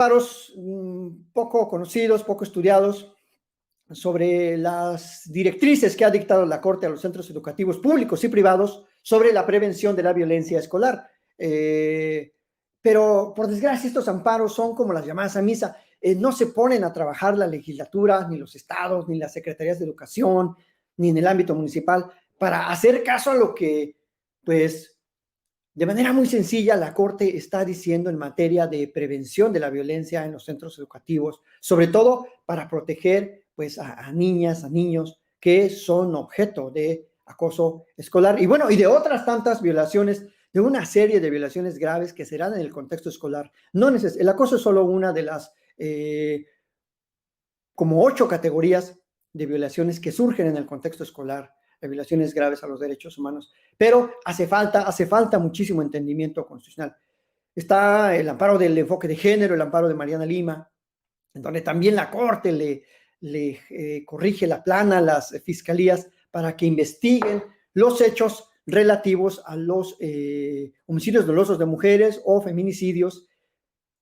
Paros poco conocidos, poco estudiados, sobre las directrices que ha dictado la Corte a los centros educativos públicos y privados sobre la prevención de la violencia escolar. Pero, por desgracia, estos amparos son como las llamadas a misa. No se ponen a trabajar la legislatura, ni los estados, ni las secretarías de educación, ni en el ámbito municipal, para hacer caso a lo que, pues, de manera muy sencilla, la Corte está diciendo en materia de prevención de la violencia en los centros educativos, sobre todo para proteger pues, a niñas, a niños que son objeto de acoso escolar y bueno, y de otras tantas violaciones, de una serie de violaciones graves que serán en el contexto escolar. El acoso es solo una de las como 8 categorías de violaciones que surgen en el contexto escolar, de violaciones graves a los derechos humanos, pero hace falta muchísimo entendimiento constitucional. Está el amparo del enfoque de género, el amparo de Mariana Lima, en donde también la Corte le corrige la plana a las fiscalías para que investiguen los hechos relativos a los homicidios dolosos de mujeres o feminicidios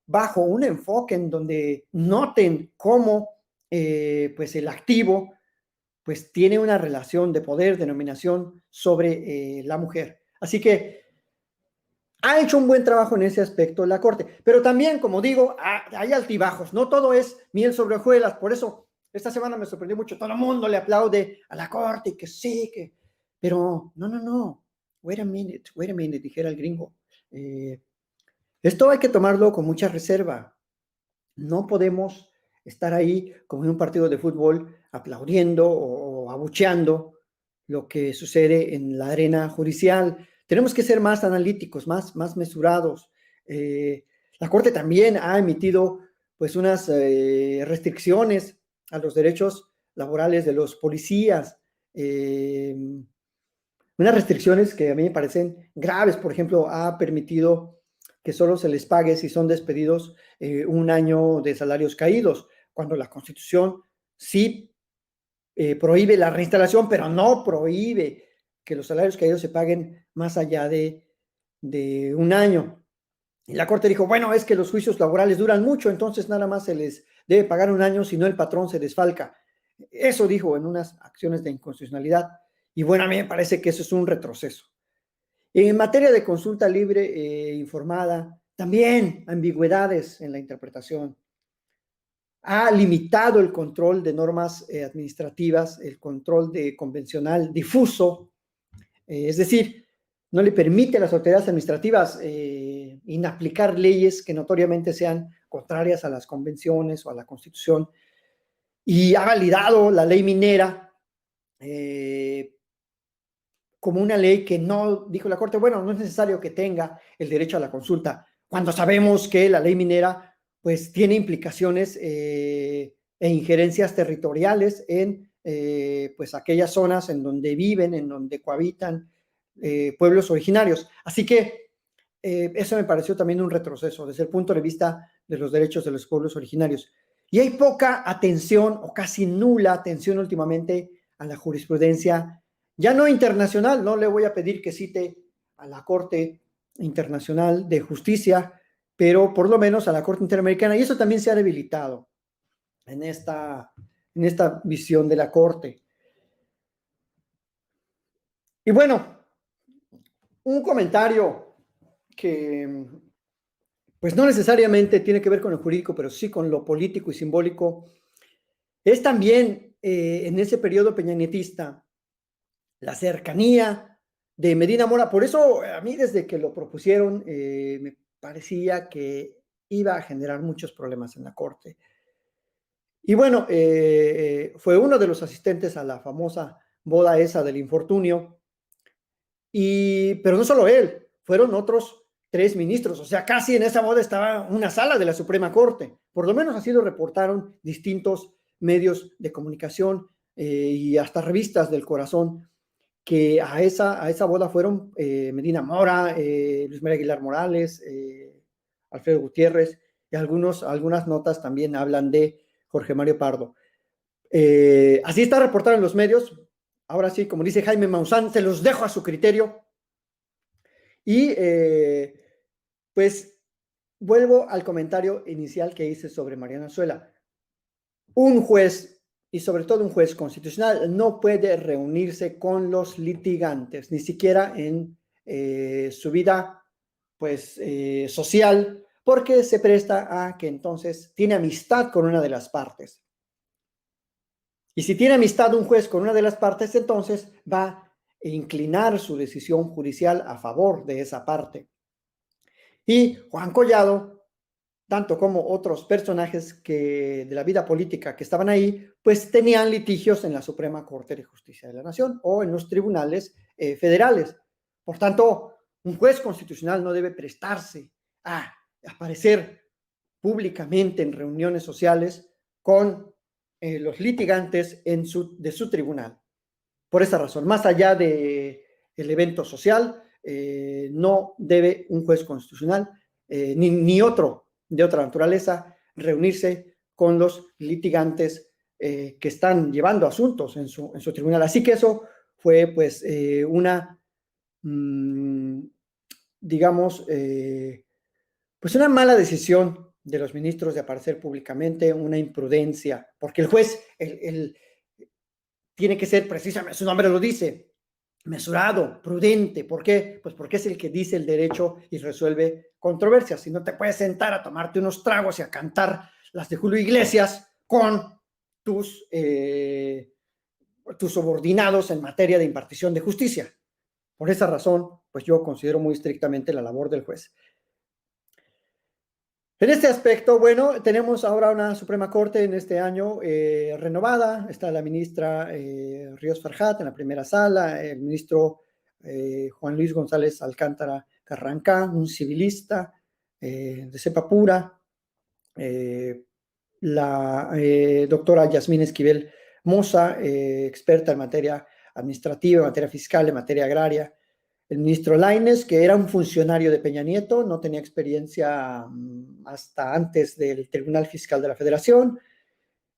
bajo un enfoque en donde noten cómo pues el activo pues tiene una relación de poder, de dominación sobre la mujer. Así que ha hecho un buen trabajo en ese aspecto la Corte, pero también, como digo, hay altibajos, no todo es miel sobre hojuelas. Por eso esta semana me sorprendió mucho, todo el mundo le aplaude a la Corte, que sí, pero no, wait a minute, dijera el gringo. Esto hay que tomarlo con mucha reserva. No podemos estar ahí como en un partido de fútbol aplaudiendo o abucheando lo que sucede en la arena judicial. Tenemos que ser más analíticos, más mesurados. La Corte también ha emitido pues unas restricciones a los derechos laborales de los policías, unas restricciones que a mí me parecen graves. Por ejemplo, ha permitido que solo se les pague si son despedidos un año de salarios caídos, cuando la Constitución sí prohíbe la reinstalación, pero no prohíbe que los salarios caídos se paguen más allá de un año. Y la Corte dijo, bueno, es que los juicios laborales duran mucho, entonces nada más se les debe pagar un año, si no el patrón se desfalca. Eso dijo en unas acciones de inconstitucionalidad. Y bueno, a mí me parece que eso es un retroceso. En materia de consulta libre e informada, también ambigüedades en la interpretación. Ha limitado el control de normas administrativas, el control de convencional difuso, es decir, no le permite a las autoridades administrativas inaplicar leyes que notoriamente sean contrarias a las convenciones o a la Constitución, y ha validado la ley minera como una ley que no, dijo la Corte, bueno, no es necesario que tenga el derecho a la consulta, cuando sabemos que la ley minera pues tiene implicaciones e injerencias territoriales en pues aquellas zonas en donde viven, en donde cohabitan pueblos originarios. Así que eso me pareció también un retroceso desde el punto de vista de los derechos de los pueblos originarios. Y hay poca atención o casi nula atención últimamente a la jurisprudencia, ya no internacional. No le voy a pedir que cite a la Corte Internacional de Justicia, pero por lo menos a la Corte Interamericana, y eso también se ha debilitado en esta visión de la Corte. Y bueno, un comentario que pues no necesariamente tiene que ver con lo jurídico, pero sí con lo político y simbólico, es también en ese periodo peñanietista la cercanía de Medina Mora. Por eso a mí desde que lo propusieron me parecía que iba a generar muchos problemas en la Corte. Y bueno, fue uno de los asistentes a la famosa boda esa del infortunio, pero no solo él, fueron otros 3 ministros, o sea, casi en esa boda estaba una sala de la Suprema Corte. Por lo menos así lo reportaron distintos medios de comunicación y hasta revistas del corazón, que a esa boda fueron Medina Mora, Luis María Aguilar Morales, Alfredo Gutiérrez, y algunas notas también hablan de Jorge Mario Pardo. Así está reportado en los medios. Ahora sí, como dice Jaime Maussan, se los dejo a su criterio. Y pues vuelvo al comentario inicial que hice sobre Mariana Suela. Un juez, y sobre todo un juez constitucional, no puede reunirse con los litigantes, ni siquiera en su vida pues, social, porque se presta a que entonces tiene amistad con una de las partes. Y si tiene amistad un juez con una de las partes, entonces va a inclinar su decisión judicial a favor de esa parte. Y Juan Collado, tanto como otros personajes de la vida política que estaban ahí, pues tenían litigios en la Suprema Corte de Justicia de la Nación o en los tribunales federales. Por tanto, un juez constitucional no debe prestarse a aparecer públicamente en reuniones sociales con los litigantes de su tribunal. Por esa razón, más allá del evento social, no debe un juez constitucional ni otro de otra naturaleza reunirse con los litigantes que están llevando asuntos en su tribunal. Así que eso fue pues digamos, pues una mala decisión de los ministros de aparecer públicamente, una imprudencia, porque el juez tiene que ser precisamente, su nombre lo dice, mesurado, prudente. ¿Por qué? Pues porque es el que dice el derecho y resuelve controversias. Si no te puedes sentar a tomarte unos tragos y a cantar las de Julio Iglesias con tus subordinados en materia de impartición de justicia. Por esa razón, pues yo considero muy estrictamente la labor del juez. En este aspecto, bueno, tenemos ahora una Suprema Corte en este año renovada. Está la ministra Ríos Farjat en la primera sala, el ministro Juan Luis González Alcántara Carrancá, un civilista de cepa pura, la doctora Yasmín Esquivel Moza, experta en materia administrativa, en materia fiscal, en materia agraria. El ministro Lainez, que era un funcionario de Peña Nieto, no tenía experiencia hasta antes del Tribunal Fiscal de la Federación.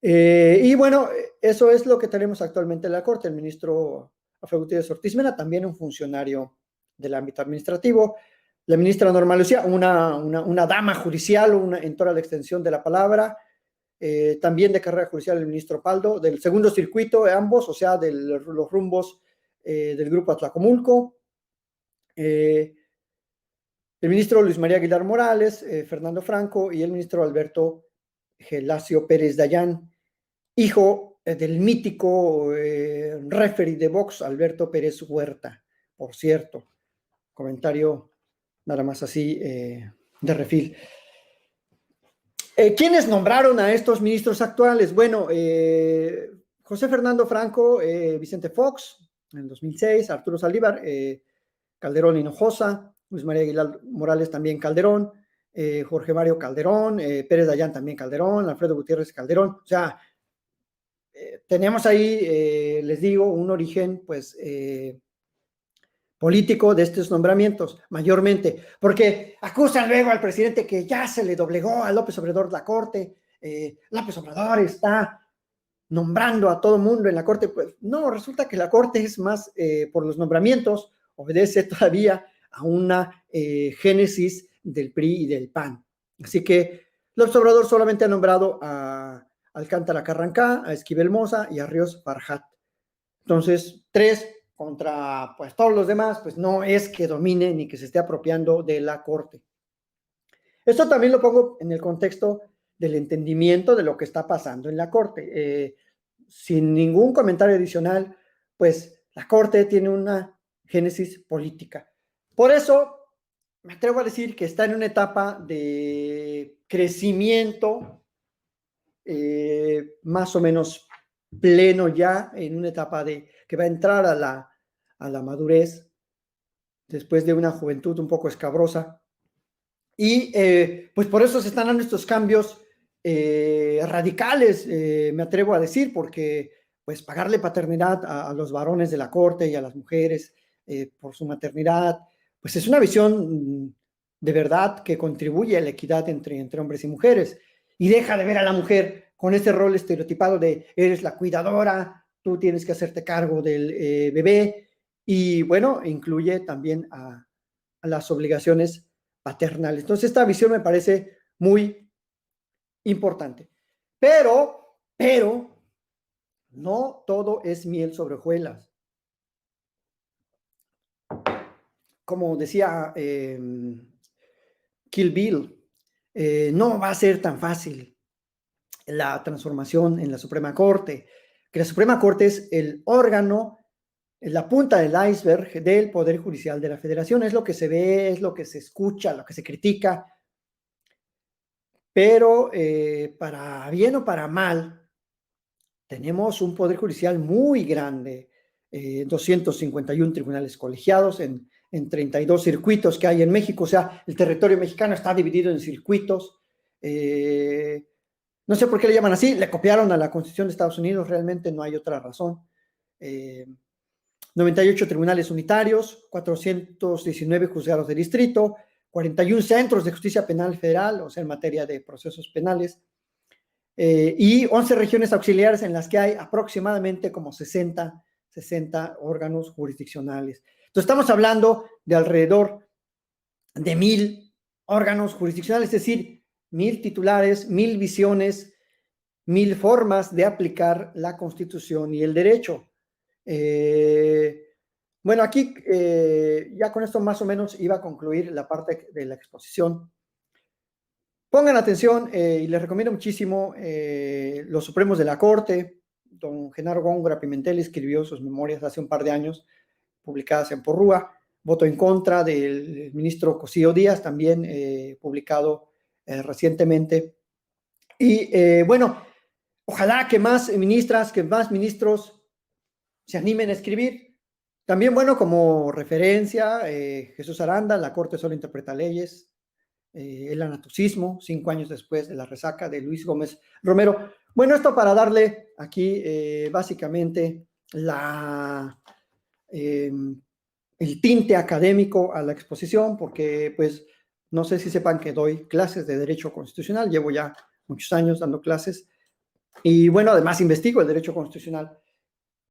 Y bueno, eso es lo que tenemos actualmente en la Corte. El ministro Alfredo Gutiérrez Ortiz Mena, también un funcionario del ámbito administrativo. La ministra Norma Lucía, una dama judicial, en toda la extensión de la palabra. También de carrera judicial el ministro Paldo, del segundo circuito, ambos, o sea, de los rumbos del Grupo Atlacomulco. El ministro Luis María Aguilar Morales, Fernando Franco y el ministro Alberto Gelasio Pérez Dayán, hijo del mítico referee de box Alberto Pérez Huerta, por cierto. Comentario nada más así de refil. ¿Quiénes nombraron a estos ministros actuales? Bueno, José Fernando Franco, Vicente Fox, en el 2006, Arturo Saldívar, Calderón Hinojosa, Luis María Aguilar Morales también Calderón, Jorge Mario Calderón, Pérez Dayán también Calderón, Alfredo Gutiérrez Calderón. O sea, tenemos ahí, les digo, un origen pues político de estos nombramientos, mayormente, porque acusan luego al presidente que ya se le doblegó a López Obrador la Corte, López Obrador está nombrando a todo mundo en la Corte. Pues no, resulta que la Corte es más por los nombramientos, obedece todavía a una génesis del PRI y del PAN. Así que López Obrador solamente ha nombrado a Alcántara Carrancá, a Esquivel Moza y a Ríos Farjat. Entonces, 3 contra pues todos los demás, pues no es que domine ni que se esté apropiando de la Corte. Esto también lo pongo en el contexto del entendimiento de lo que está pasando en la Corte. Sin ningún comentario adicional, pues la Corte tiene una génesis política. Por eso me atrevo a decir que está en una etapa de crecimiento más o menos pleno ya, en una etapa que va a entrar a la madurez después de una juventud un poco escabrosa. Y pues por eso se están dando estos cambios radicales, me atrevo a decir, porque pues pagarle paternidad a los varones de la Corte y a las mujeres por su maternidad, pues es una visión de verdad que contribuye a la equidad entre hombres y mujeres y deja de ver a la mujer con ese rol estereotipado de eres la cuidadora, tú tienes que hacerte cargo del bebé y bueno, incluye también a las obligaciones paternales. Entonces, esta visión me parece muy importante. Pero, no todo es miel sobre hojuelas. Como decía Kill Bill, no va a ser tan fácil la transformación en la Suprema Corte, que la Suprema Corte es el órgano, la punta del iceberg del Poder Judicial de la Federación. Es lo que se ve, es lo que se escucha, lo que se critica, pero para bien o para mal, tenemos un Poder Judicial muy grande, 251 tribunales colegiados en 32 circuitos que hay en México. O sea, el territorio mexicano está dividido en circuitos. No sé por qué le llaman así, le copiaron a la Constitución de Estados Unidos, realmente no hay otra razón. 98 tribunales unitarios, 419 juzgados de distrito, 41 centros de justicia penal federal, o sea, en materia de procesos penales, y 11 regiones auxiliares en las que hay aproximadamente como 60 órganos jurisdiccionales. Entonces, estamos hablando de alrededor de 1000 órganos jurisdiccionales, es decir, 1000 titulares, 1000 visiones, 1000 formas de aplicar la Constitución y el derecho. Bueno, aquí ya con esto más o menos iba a concluir la parte de la exposición. Pongan atención y les recomiendo muchísimo Los Supremos de la Corte. Don Genaro Góngora Pimentel escribió sus memorias hace un par de años, publicadas en Porrúa. Voto en contra del ministro Cosío Díaz, también publicado recientemente. Y bueno, ojalá que más ministras, que más ministros se animen a escribir. También, bueno, como referencia, Jesús Aranda, la Corte solo interpreta leyes. El anatocismo, 5 años después de la resaca de Luis Gómez Romero. Bueno, esto para darle aquí básicamente el tinte académico a la exposición, porque pues no sé si sepan que doy clases de Derecho Constitucional, llevo ya muchos años dando clases, y bueno, además investigo el Derecho Constitucional.